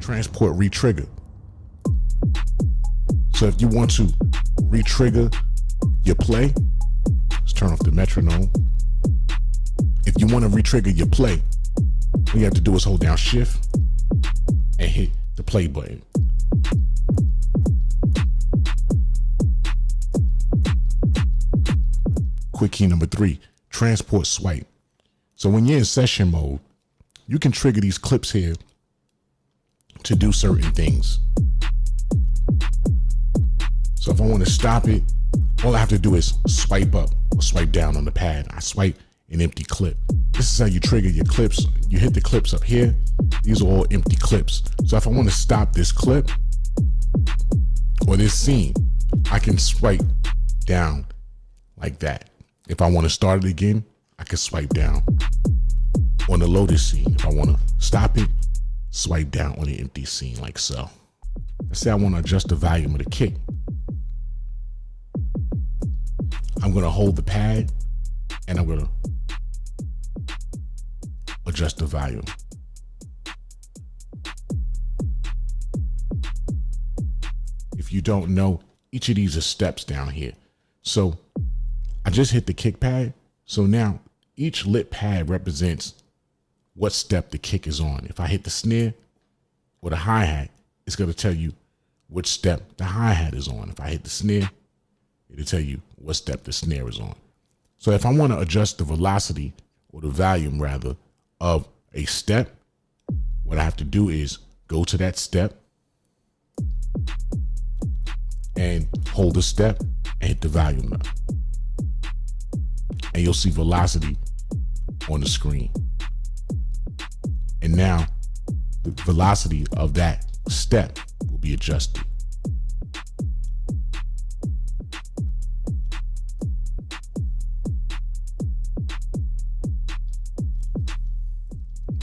transport retrigger. So if you want to retrigger your play, let's turn off the metronome. If you want to retrigger your play, all you have to do is hold down Shift and hit the play button. Quick key number 3, transport swipe. So when you're in session mode, you can trigger these clips here to do certain things. So if I want to stop it, all I have to do is swipe up or swipe down on the pad. I swipe an empty clip. This is how you trigger your clips. You hit the clips up here. These are all empty clips. So if I want to stop this clip or this scene, I can swipe down like that. If I want to start it again, I can swipe down on the loaded scene. If I want to stop it, swipe down on the empty scene like so. Let's say I want to adjust the volume of the kick. I'm going to hold the pad and I'm going to adjust the volume. If you don't know, each of these are steps down here. So I just hit the kick pad. So now each lit pad represents what step the kick is on. If I hit the snare or the hi-hat, it's going to tell you which step the hi-hat is on. If I hit the snare, it'll tell you what step the snare is on. So if I want to adjust the velocity or the volume rather of a step, what I have to do is go to that step and hold the step and hit the volume knob. And you'll see velocity on the screen. And now the velocity of that step will be adjusted.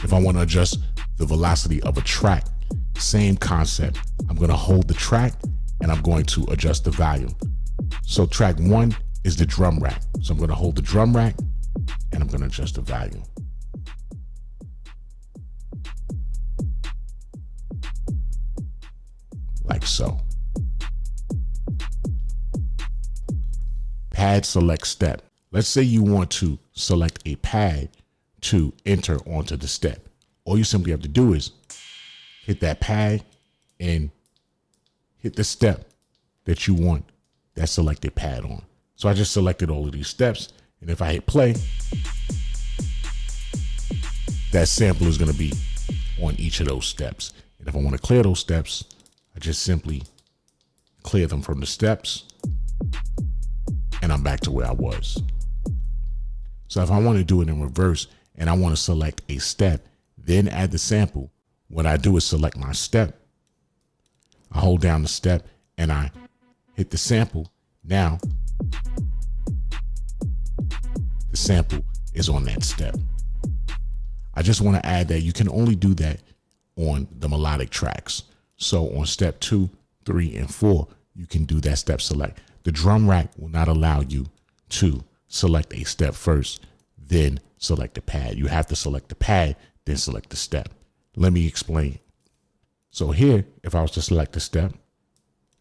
If I want to adjust the velocity of a track, same concept. I'm going to hold the track and I'm going to adjust the volume. So track 1 is the drum rack. So I'm going to hold the drum rack and I'm going to adjust the volume. Like so. Pad select step. Let's say you want to select a pad to enter onto the step. All you simply have to do is hit that pad and hit the step that you want that selected pad on. So I just selected all of these steps, and if I hit play, that sample is going to be on each of those steps. And if I want to clear those steps, I just simply clear them from the steps and I'm back to where I was. So if I want to do it in reverse and I want to select a step, then add the sample, what I do is select my step. I hold down the step and I hit the sample. Now the sample is on that step. I just want to add that you can only do that on the melodic tracks. So on step 2, 3, and 4, you can do that step select. The drum rack will not allow you to select a step first, then select the pad. You have to select the pad, then select the step. Let me explain. So here, if I was to select the step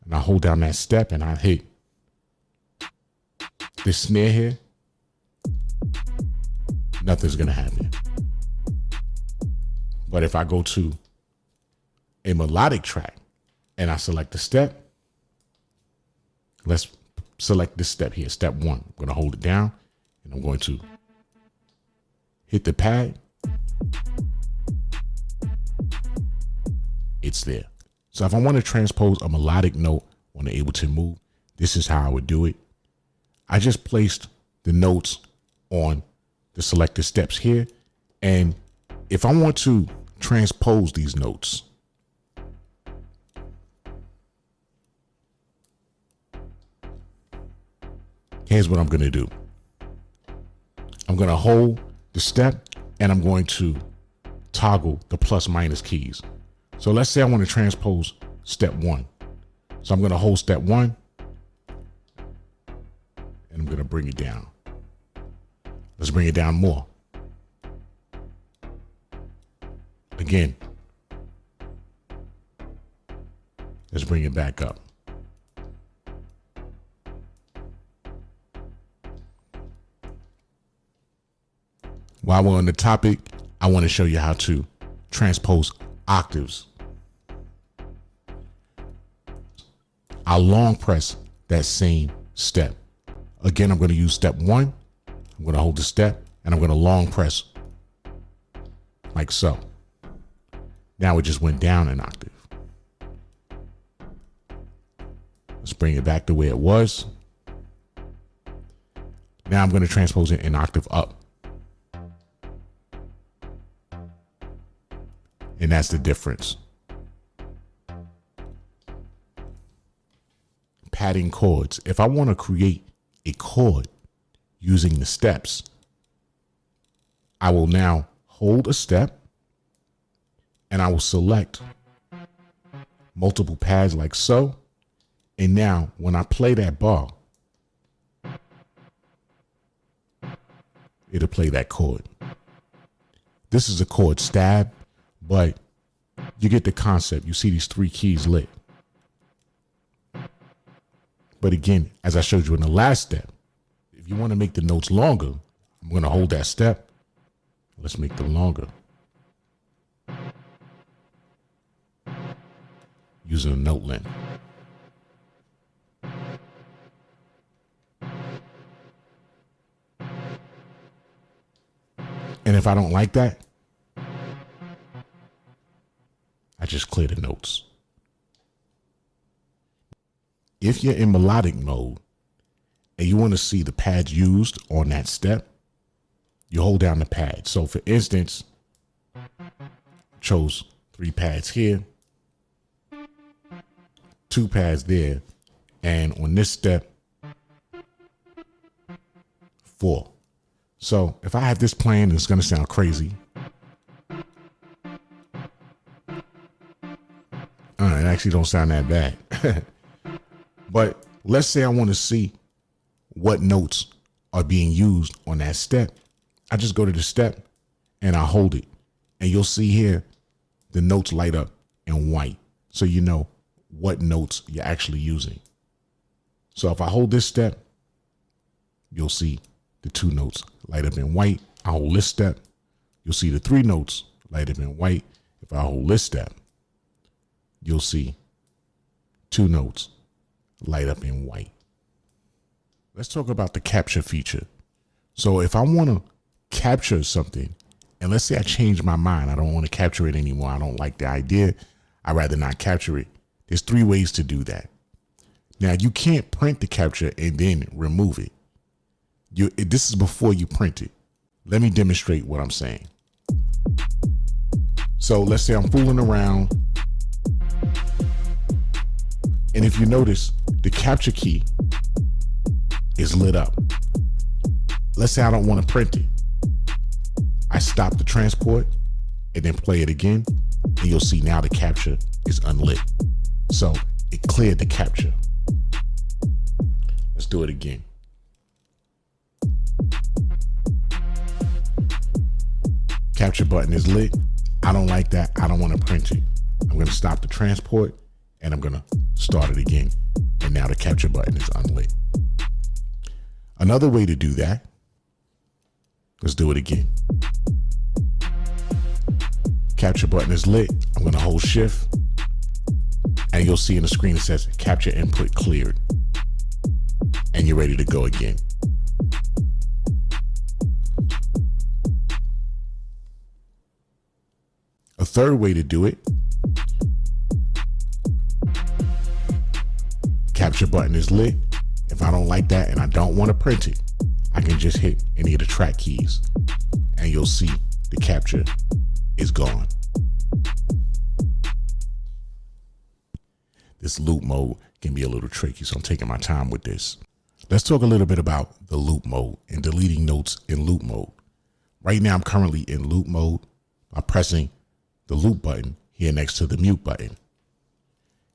and I hold down that step and I hit this snare here, nothing's going to happen. But if I go to a melodic track and I select the step, let's select this step here, step 1. I'm going to hold it down and I'm going to hit the pad. It's there. So if I want to transpose a melodic note on the Ableton Move, this is how I would do it. I just placed the notes on the selected steps here. And if I want to transpose these notes, here's what I'm going to do. I'm going to hold the step and I'm going to toggle the plus minus keys. So let's say I want to transpose step 1. So I'm going to hold step 1 and I'm going to bring it down. Let's bring it down more. Let's bring it back up. While we're on the topic, I want to show you how to transpose octaves. I'll long press that same step. Again, I'm going to use step 1. I'm going to hold the step and I'm going to long press like so. Now it just went down an octave. Let's bring it back the way it was. Now I'm going to transpose it an octave up. And that's the difference. Padding chords. If I want to create a chord using the steps, I will now hold a step and I will select multiple pads like so. And now when I play that bar, it'll play that chord. This is a chord stab, but you get the concept. You see these 3 keys lit. But again, as I showed you in the last step, if you want to make the notes longer, I'm going to hold that step. Let's make them longer. Using a note length. And if I don't like that, I just clear the notes. If you're in melodic mode and you want to see the pads used on that step, you hold down the pad. So for instance, chose 3 pads here, 2 pads there, and on this step, 4. So if I have this playing, it's going to sound crazy. It actually don't sound that bad. But let's say I want to see what notes are being used on that step. I just go to the step and I hold it. And you'll see here the notes light up in white. So you know what notes you're actually using. So if I hold this step, you'll see the 2 notes light up in white. I hold this step, you'll see the 3 notes light up in white. If I hold this step, you'll see 2 notes light up in white. Let's talk about the capture feature. So if I want to capture something, and let's say I change my mind, I don't want to capture it anymore, I don't like the idea, I'd rather not capture it. There's 3 ways to do that. Now you can't print the capture and then remove it. This is before you print it. Let me demonstrate what I'm saying. So let's say I'm fooling around, and if you notice, the capture key is lit up. Let's say I don't want to print it. I stop the transport and then play it again, and you'll see now the capture is unlit. So it cleared the capture. Let's do it again. Capture button is lit. I don't like that. I don't want to print it. I'm going to stop the transport and I'm going to start it again. And now the capture button is unlit. Another way to do that, let's do it again. Capture button is lit. I'm going to hold shift and you'll see in the screen it says capture input cleared. And you're ready to go again. A third way to do it, capture button is lit. If I don't like that and I don't want to print it, I can just hit any of the track keys and you'll see the capture is gone. This loop mode can be a little tricky, so I'm taking my time with this. Let's talk a little bit about the loop mode and deleting notes in loop mode. Right now I'm currently in loop mode by pressing the loop button here next to the mute button.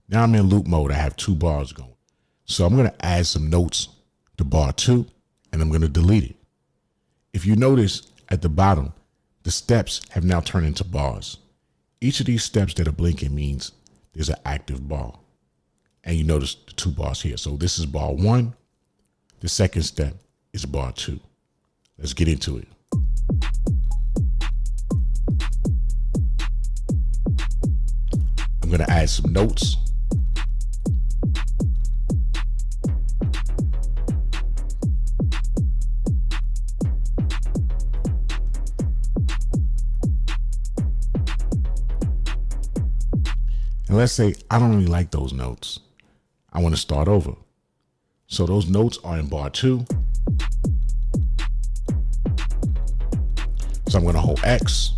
Now I'm in loop mode. I have 2 bars going. So I'm going to add some notes to bar 2 and I'm going to delete it. If you notice at the bottom, the steps have now turned into bars. Each of these steps that are blinking means there's an active bar. And you notice the 2 bars here. So this is bar 1. The second step is bar 2. Let's get into it. I'm going to add some notes. And let's say I don't really like those notes. I want to start over. So those notes are in bar 2. So I'm going to hold X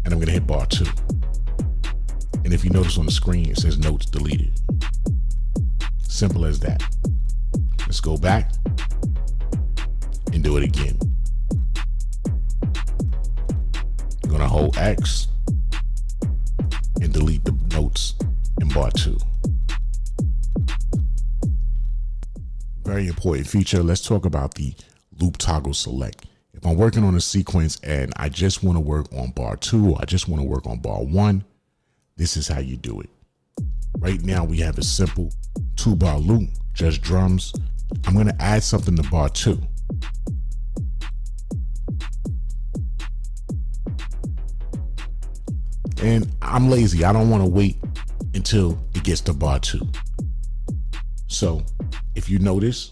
and I'm going to hit bar 2. And if you notice on the screen, it says notes deleted. Simple as that. Let's go back and do it again. I'm going to hold X and delete the notes in bar 2. Very important feature. Let's talk about the loop toggle select. If I'm working on a sequence and I just want to work on bar 2, or I just want to work on bar 1, this is how you do it. Right now we have a simple 2-bar loop, just drums. I'm going to add something to bar 2. And I'm lazy. I don't want to wait until it gets to bar 2. So if you notice,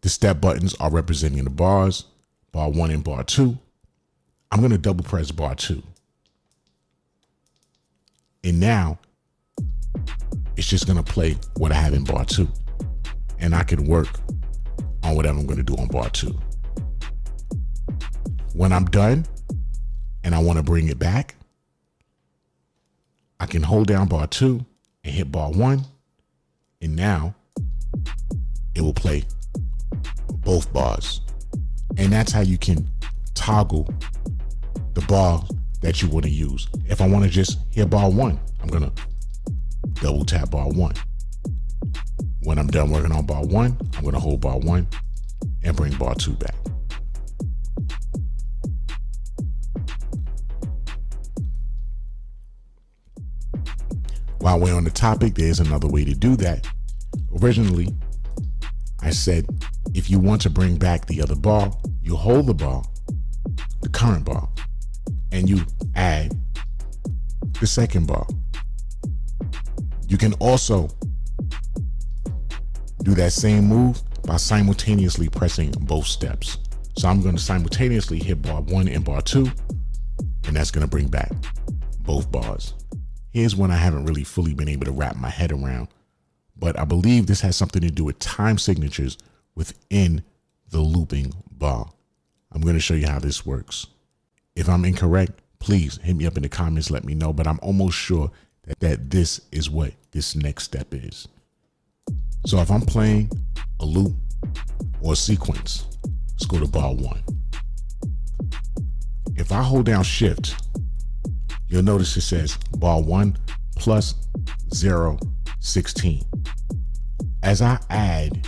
the step buttons are representing the bars, bar 1 and bar 2. I'm going to double press bar 2. And now it's just going to play what I have in bar 2. And I can work on whatever I'm going to do on bar 2. When I'm done and I want to bring it back, I can hold down bar 2 and hit bar 1. And now it will play both bars. And that's how you can toggle the bar that you want to use. If I want to just hit bar 1, I'm going to double tap bar 1. When I'm done working on bar 1, I'm going to hold bar 1 and bring bar 2 back. While we're on the topic, there's another way to do that. Originally, I said, if you want to bring back the other bar, you hold the bar, the current bar, and you add the second bar. You can also do that same move by simultaneously pressing both steps. So I'm going to simultaneously hit bar 1 and bar 2, and that's going to bring back both bars. Here's one I haven't really fully been able to wrap my head around, but I believe this has something to do with time signatures within the looping bar. I'm going to show you how this works. If I'm incorrect, please hit me up in the comments, let me know, but I'm almost sure that this is what this next step is. So if I'm playing a loop or a sequence, let's go to bar 1. If I hold down Shift, you'll notice it says bar 1 plus 0, 16. As I add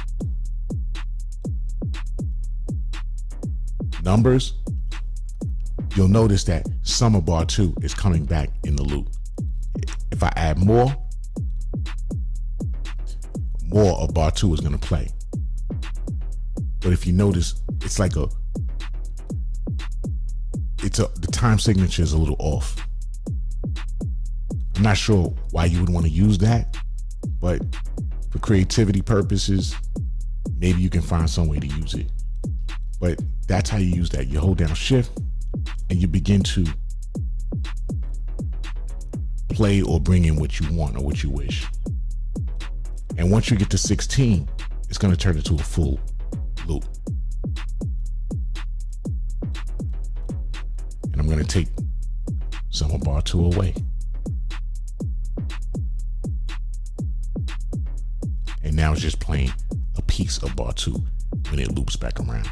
numbers, you'll notice that some of bar 2 is coming back in the loop. If I add more of bar 2 is going to play. But if you notice, it's like the time signature is a little off. I'm not sure why you would want to use that, but for creativity purposes, maybe you can find some way to use it. But that's how you use that. You hold down Shift and you begin to play or bring in what you want or what you wish. And once you get to 16, it's going to turn into a full loop. And I'm going to take some of bar 2 away. And now it's just playing a piece of bar 2 when it loops back around.